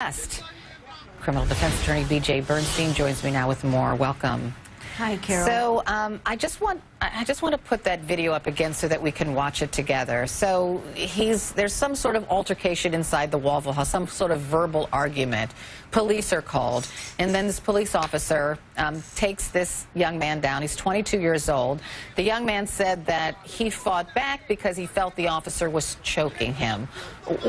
Guest. Criminal defense attorney B.J. Bernstein joins me now with more. Welcome. Hi, Carol. So I just want to put that video up again so that we can watch it together. So there's some sort of altercation inside the Waffle House, some sort of verbal argument. Police are called, and then this police officer takes this young man down. He's 22 years old. The young man said that he fought back because he felt the officer was choking him.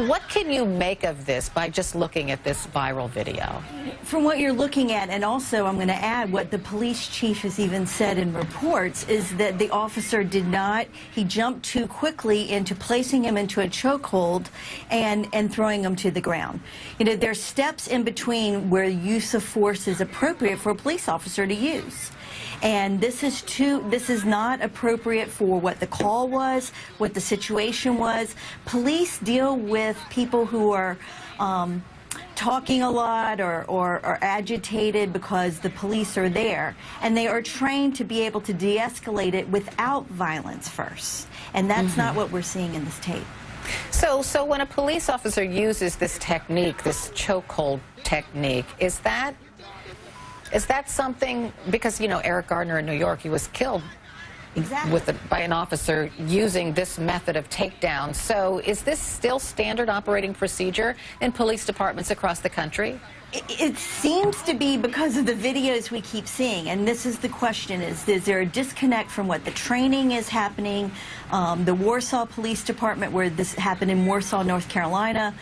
What can you make of this by just looking at this viral video? From what you're looking at, and also I'm going to add what the police chief has even said in reports, is that the officer did not, he jumped too quickly into placing him into a chokehold and throwing him to the ground. You know, there's steps in between where use of force is appropriate for a police officer to use. And this is not appropriate for what the call was, what the situation was. Police deal with people who are talking a lot or agitated because the police are there, and they are trained to be able to de-escalate it without violence first. And that's not what we're seeing in this tape. So when a police officer uses this technique, this chokehold technique, is that something, because, you know, Eric Garner in New York, he was killed by an officer using this method of takedown. So is this still standard operating procedure in police departments across the country? It seems to be, because of the videos we keep seeing, and this is the question, is there a disconnect from what the training is happening? The Warsaw Police Department, where this happened in Warsaw, North Carolina,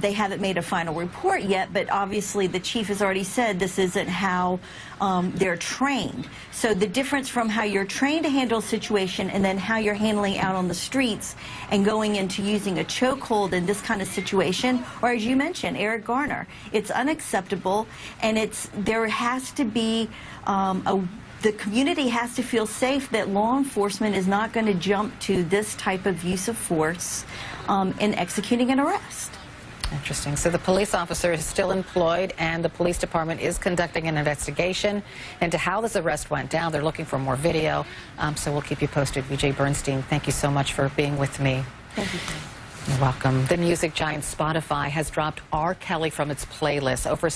they haven't made a final report yet, but obviously the chief has already said this isn't how they're trained. So the difference from how you're trained to handle a situation and then how you're handling out on the streets and going into using a chokehold in this kind of situation, or as you mentioned, Eric Garner, it's unacceptable, and there has to be the community has to feel safe that law enforcement is not going to jump to this type of use of force in executing an arrest. Interesting. So the police officer is still employed, and the police department is conducting an investigation into how this arrest went down. They're looking for more video, so we'll keep you posted. B.J. Bernstein, thank you so much for being with me. Thank you. You're welcome. The music giant Spotify has dropped R. Kelly from its playlist. Over